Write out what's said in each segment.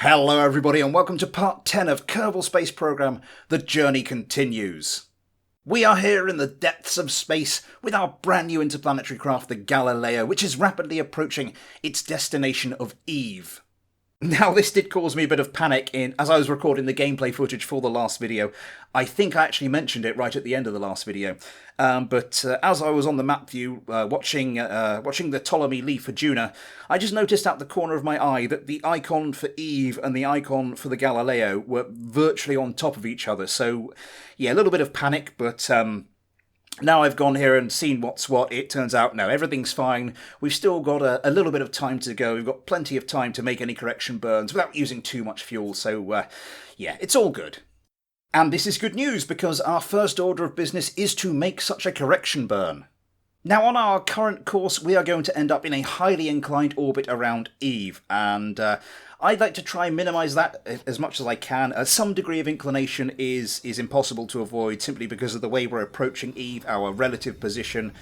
Hello everybody and welcome to part 10 of Kerbal Space Program, The Journey Continues. We are here in the depths of space with our brand new interplanetary craft, the Galileo, which is rapidly approaching its destination of Eve. Now this did cause me a bit of panic as I was recording the gameplay footage for the last video. I think I actually mentioned it right at the end of the last video. But as I was on the map view watching the Ptolemy leave for Juna, I just noticed out the corner of my eye that the icon for Eve and the icon for the Galileo were virtually on top of each other. So yeah, a little bit of panic, but now I've gone here and seen what's what, it turns out, no, everything's fine. We've still got a little bit of time to go. We've got plenty of time to make any correction burns without using too much fuel, so yeah, it's all good. And this is good news, because our first order of business is to make such a correction burn. Now, on our current course, we are going to end up in a highly inclined orbit around Eve, and I'd like to try and minimise that as much as I can. Some degree of inclination is impossible to avoid simply because of the way we're approaching Eve, our relative position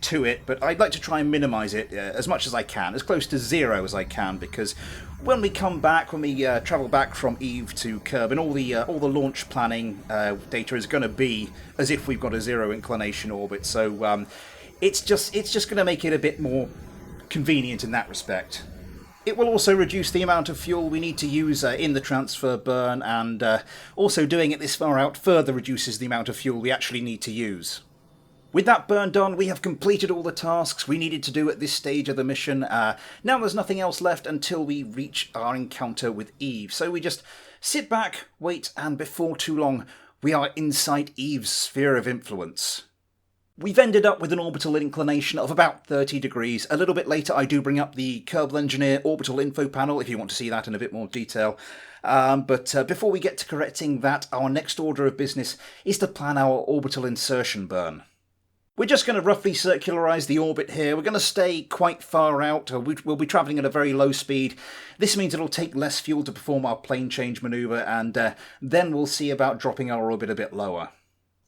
to it, but I'd like to try and minimise it as much as I can, as close to zero as I can, because when we come back, when we travel back from Eve to Kerbal, all the launch planning data is going to be as if we've got a zero inclination orbit, so it's just going to make it a bit more convenient in that respect. It will also reduce the amount of fuel we need to use in the transfer burn, and also doing it this far out further reduces the amount of fuel we actually need to use. With that burn done, we have completed all the tasks we needed to do at this stage of the mission. Now there's nothing else left until we reach our encounter with Eve. So we just sit back, wait, and before too long, we are inside Eve's sphere of influence. We've ended up with an orbital inclination of about 30 degrees. A little bit later I do bring up the Kerbal Engineer orbital info panel if you want to see that in a bit more detail. But before we get to correcting that, our next order of business is to plan our orbital insertion burn. We're just going to roughly circularise the orbit here. We're going to stay quite far out. We'll be travelling at a very low speed. This means it'll take less fuel to perform our plane change manoeuvre, and then we'll see about dropping our orbit a bit lower.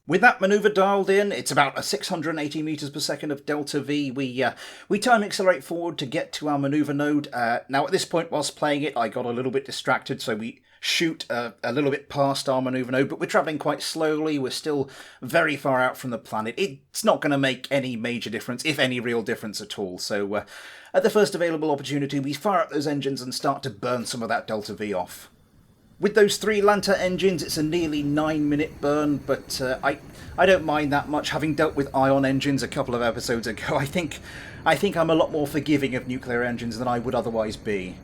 With that manoeuvre dialed in, it's about 680 metres per second of delta V. We time accelerate forward to get to our manoeuvre node. Now at this point, whilst playing it, I got a little bit distracted, so we shoot a little bit past our manoeuvre node, but we're travelling quite slowly. We're still very far out from the planet. It's not going to make any major difference, if any real difference at all. So at the first available opportunity, we fire up those engines and start to burn some of that delta V off. With those 3 Lanta engines, it's a nearly 9-minute burn, but I don't mind that much. Having dealt with ion engines a couple of episodes ago, I think I'm a lot more forgiving of nuclear engines than I would otherwise be.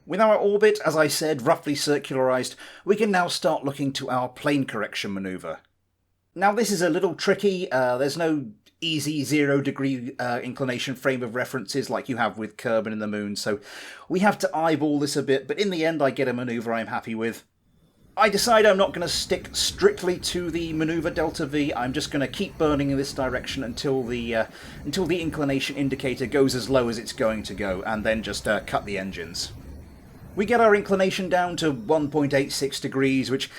With our orbit, as I said, roughly circularised, we can now start looking to our plane correction manoeuvre. Now this is a little tricky. There's no easy 0-degree inclination frame of references like you have with Kerbal and the Moon, so we have to eyeball this a bit, but in the end I get a manoeuvre I'm happy with. I decide I'm not going to stick strictly to the manoeuvre delta V. I'm just going to keep burning in this direction until the inclination indicator goes as low as it's going to go, and then just cut the engines. We get our inclination down to 1.86 degrees, which,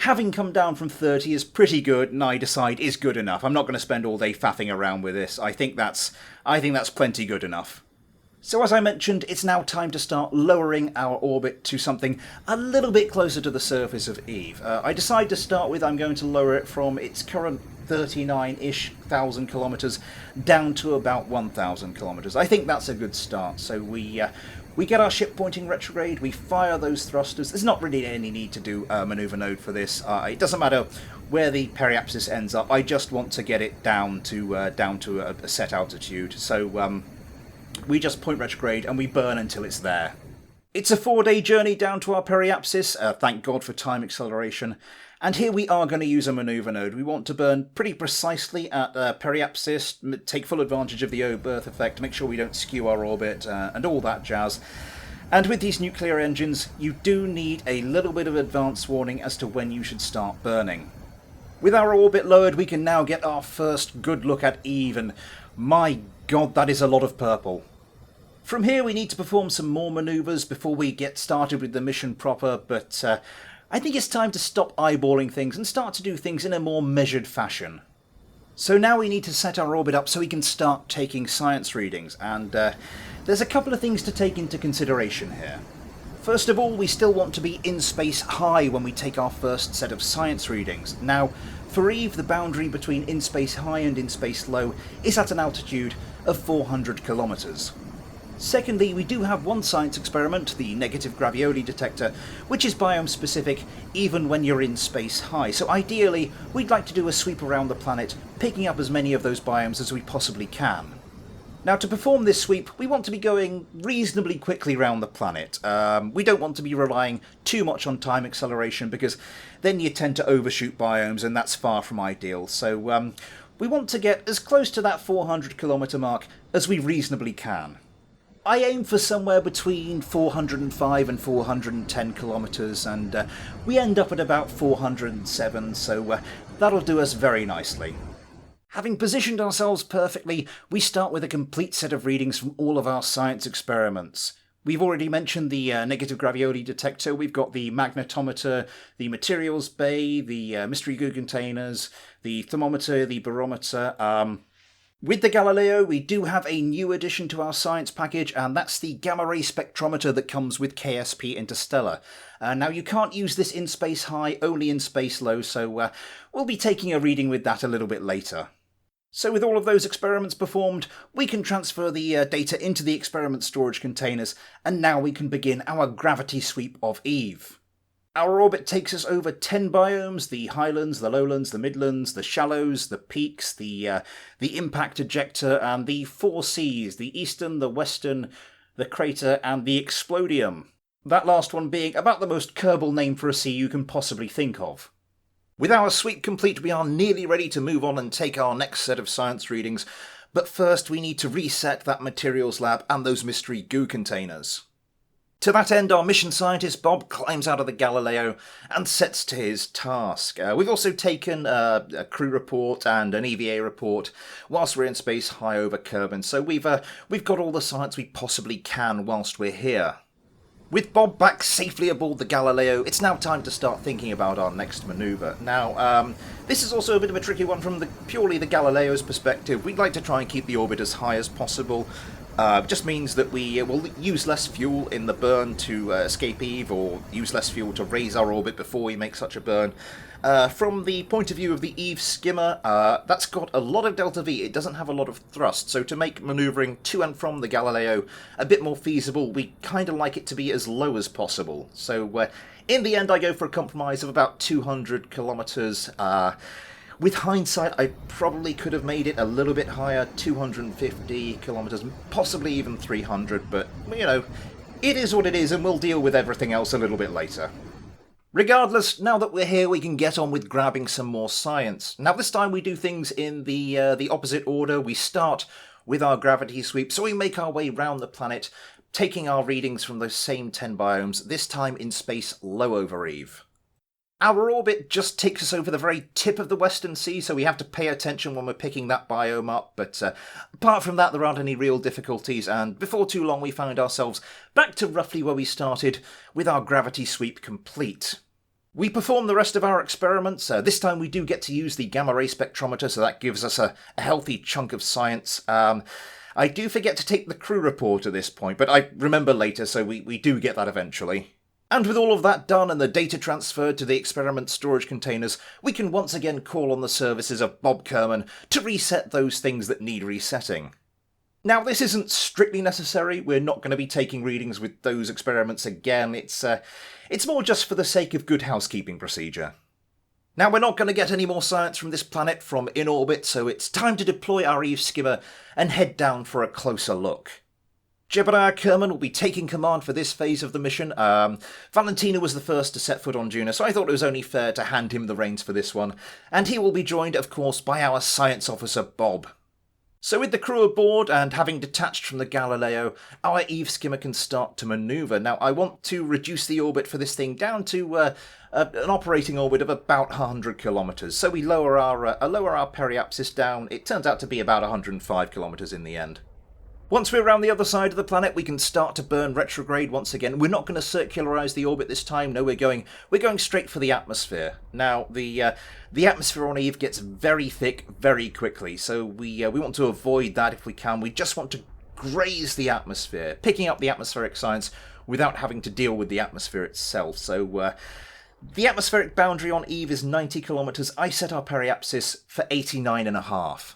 having come down from 30, is pretty good, and I decide is good enough. I'm not going to spend all day faffing around with this. I think that's plenty good enough. So as I mentioned, it's now time to start lowering our orbit to something a little bit closer to the surface of Eve. I decide to start with, I'm going to lower it from its current 39-ish thousand kilometres down to about 1,000 kilometres. I think that's a good start. So we get our ship pointing retrograde, we fire those thrusters. There's not really any need to do a manoeuvre node for this. It doesn't matter where the periapsis ends up, I just want to get it down to a set altitude. So we just point retrograde and we burn until it's there. It's a 4-day journey down to our periapsis, thank God for time acceleration. And here we are going to use a manoeuvre node. We want to burn pretty precisely at periapsis, take full advantage of the O-berth effect, make sure we don't skew our orbit, and all that jazz. And with these nuclear engines, you do need a little bit of advance warning as to when you should start burning. With our orbit lowered, we can now get our first good look at Eve, and my God, that is a lot of purple. From here, we need to perform some more manoeuvres before we get started with the mission proper, but I think it's time to stop eyeballing things and start to do things in a more measured fashion. So now we need to set our orbit up so we can start taking science readings, and there's a couple of things to take into consideration here. First of all, we still want to be in space high when we take our first set of science readings. Now, for Eve, the boundary between in space high and in space low is at an altitude of 400 kilometers. Secondly, we do have one science experiment, the negative gravioli detector, which is biome specific even when you're in space high. So ideally, we'd like to do a sweep around the planet, picking up as many of those biomes as we possibly can. Now, to perform this sweep, we want to be going reasonably quickly around the planet. We don't want to be relying too much on time acceleration, because then you tend to overshoot biomes, and that's far from ideal. So we want to get as close to that 400 kilometer mark as we reasonably can. I aim for somewhere between 405 and 410 kilometers, and we end up at about 407, so that'll do us very nicely. Having positioned ourselves perfectly, we start with a complete set of readings from all of our science experiments. We've already mentioned the negative gravioli detector, we've got the magnetometer, the materials bay, the mystery goo containers, the thermometer, the barometer. With the Galileo, we do have a new addition to our science package, and that's the gamma-ray spectrometer that comes with KSP Interstellar. Now, you can't use this in space high, only in space low, so we'll be taking a reading with that a little bit later. So with all of those experiments performed, we can transfer the data into the experiment storage containers, and now we can begin our gravity sweep of Eve. Our orbit takes us over 10 biomes: the highlands, the lowlands, the midlands, the shallows, the peaks, the impact ejector, and the 4 seas: the eastern, the western, the crater, and the explodium. That last one being about the most Kerbal name for a sea you can possibly think of. With our sweep complete, we are nearly ready to move on and take our next set of science readings, but first we need to reset that materials lab and those mystery goo containers. To that end, our mission scientist Bob climbs out of the Galileo and sets to his task. We've also taken a crew report and an EVA report whilst we're in space high over Kerbin, so we've got all the science we possibly can whilst we're here. With Bob back safely aboard the Galileo, it's now time to start thinking about our next manoeuvre. Now, this is also a bit of a tricky one from purely the Galileo's perspective. We'd like to try and keep the orbit as high as possible. It just means that we will use less fuel in the burn to escape Eve, or use less fuel to raise our orbit before we make such a burn. From the point of view of the Eve skimmer, that's got a lot of delta V. It doesn't have a lot of thrust, so to make manoeuvring to and from the Galileo a bit more feasible, we kind of like it to be as low as possible. So in the end, I go for a compromise of about 200 kilometers. With hindsight, I probably could have made it a little bit higher, 250 kilometers, possibly even 300, but, you know, it is what it is, and we'll deal with everything else a little bit later. Regardless, now that we're here, we can get on with grabbing some more science. Now, this time we do things in the opposite order. We start with our gravity sweep, so we make our way round the planet, taking our readings from those same 10 biomes, this time in space low over Eve. Our orbit just takes us over the very tip of the Western Sea, so we have to pay attention when we're picking that biome up, but apart from that there aren't any real difficulties, and before too long we find ourselves back to roughly where we started, with our gravity sweep complete. We perform the rest of our experiments. This time we do get to use the gamma-ray spectrometer, so that gives us a healthy chunk of science. I do forget to take the crew report at this point, but I remember later, so we do get that eventually. And with all of that done and the data transferred to the experiment storage containers, we can once again call on the services of Bob Kerman to reset those things that need resetting. Now, this isn't strictly necessary. We're not going to be taking readings with those experiments again. It's more just for the sake of good housekeeping procedure. Now, we're not going to get any more science from this planet from in orbit, so it's time to deploy our Eve skimmer and head down for a closer look. Jebediah Kerman will be taking command for this phase of the mission. Valentina was the first to set foot on Juno, so I thought it was only fair to hand him the reins for this one. And he will be joined, of course, by our science officer, Bob. So with the crew aboard and having detached from the Galileo, our Eve skimmer can start to manoeuvre. Now, I want to reduce the orbit for this thing down to an operating orbit of about 100 kilometres. So we lower our periapsis down. It turns out to be about 105 kilometres in the end. Once we're around the other side of the planet, we can start to burn retrograde once again. We're not going to circularise the orbit this time. No, we're going straight for the atmosphere. Now, the atmosphere on Eve gets very thick very quickly, so we want to avoid that if we can. We just want to graze the atmosphere, picking up the atmospheric science without having to deal with the atmosphere itself. So the atmospheric boundary on Eve is 90 kilometers. I set our periapsis for 89.5.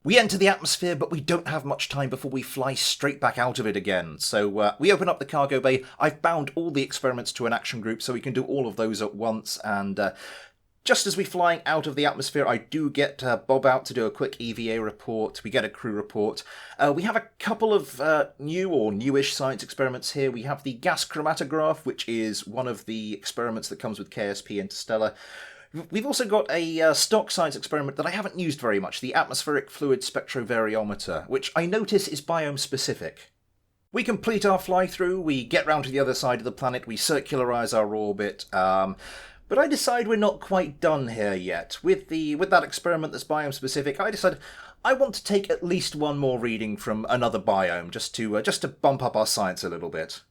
We enter the atmosphere, but we don't have much time before we fly straight back out of it again. So we open up the cargo bay. I've bound all the experiments to an action group so we can do all of those at once. And just as we're flying out of the atmosphere, I do get Bob out to do a quick EVA report. We get a crew report. We have a couple of new or newish science experiments here. We have the gas chromatograph, which is one of the experiments that comes with KSP Interstellar. We've also got a stock science experiment that I haven't used very much, the atmospheric fluid spectrovariometer, which I notice is biome-specific. We complete our fly-through, we get round to the other side of the planet, we circularise our orbit, but I decide we're not quite done here yet. With that experiment that's biome-specific, I decided I want to take at least one more reading from another biome, just to bump up our science a little bit.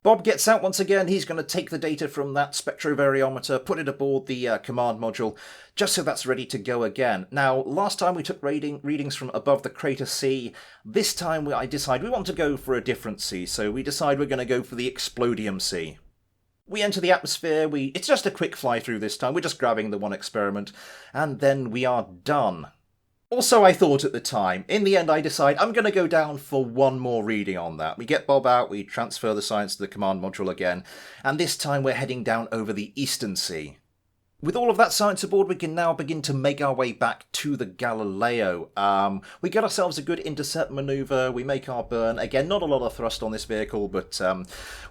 Bob gets out once again. He's going to take the data from that spectrovariometer, put it aboard the command module, just so that's ready to go again. Now, last time we took readings from above the crater C. This time I decide we want to go for a different C, so we decide we're going to go for the explodium C. We enter the atmosphere. It's just a quick fly through this time. We're just grabbing the one experiment, and then we are done. Also, I thought at the time, in the end I decide I'm going to go down for one more reading on that. We get Bob out, we transfer the science to the command module again, and this time we're heading down over the Eastern Sea. With all of that science aboard, we can now begin to make our way back to the Galileo. We get ourselves a good intercept manoeuvre, we make our burn. Again, not a lot of thrust on this vehicle, but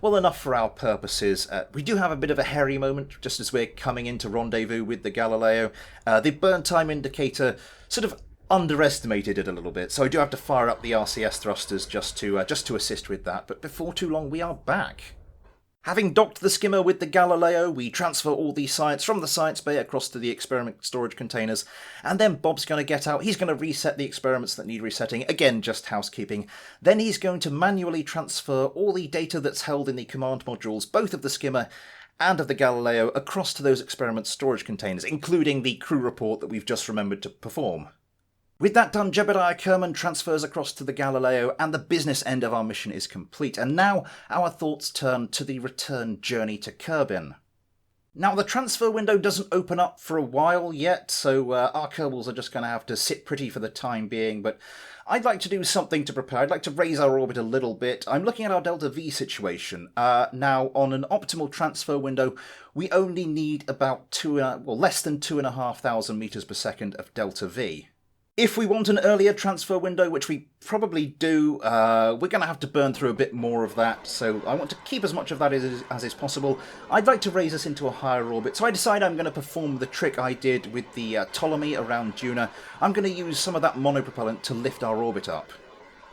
well enough for our purposes. We do have a bit of a hairy moment just as we're coming into rendezvous with the Galileo. The burn time indicator sort of underestimated it a little bit, so I do have to fire up the RCS thrusters just to assist with that, but before too long we are back. Having docked the skimmer with the Galileo, we transfer all the science from the science bay across to the experiment storage containers, and then Bob's going to get out, he's going to reset the experiments that need resetting, again just housekeeping, then he's going to manually transfer all the data that's held in the command modules, both of the skimmer and of the Galileo, across to those experiment storage containers, including the crew report that we've just remembered to perform. With that done, Jebediah Kerman transfers across to the Galileo, and the business end of our mission is complete. And now our thoughts turn to the return journey to Kerbin. Now, the transfer window doesn't open up for a while yet, so our Kerbals are just going to have to sit pretty for the time being, but I'd like to do something to prepare. I'd like to raise our orbit a little bit. I'm looking at our Delta V situation. Now, on an optimal transfer window, we only need about less than 2,500 meters per second of Delta V. If we want an earlier transfer window, which we probably do, we're going to have to burn through a bit more of that, so I want to keep as much of that as is possible. I'd like to raise us into a higher orbit, so I decide I'm going to perform the trick I did with the Ptolemy around Juna. I'm going to use some of that monopropellant to lift our orbit up.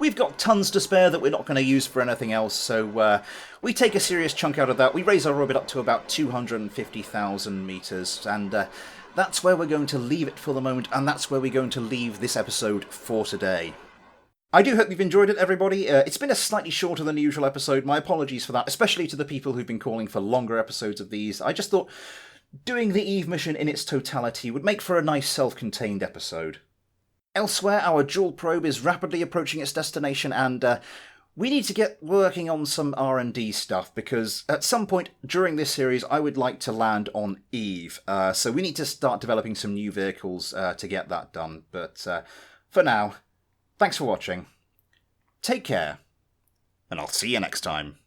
We've got tons to spare that we're not going to use for anything else, so we take a serious chunk out of that. We raise our orbit up to about 250,000 meters, and that's where we're going to leave it for the moment, and that's where we're going to leave this episode for today. I do hope you've enjoyed it, everybody. It's been a slightly shorter than usual episode. My apologies for that, especially to the people who've been calling for longer episodes of these. I just thought doing the Eve mission in its totality would make for a nice self-contained episode. Elsewhere, our dual probe is rapidly approaching its destination, and we need to get working on some R&D stuff, because at some point during this series I would like to land on Eve. So we need to start developing some new vehicles to get that done. But for now, thanks for watching. Take care, and I'll see you next time.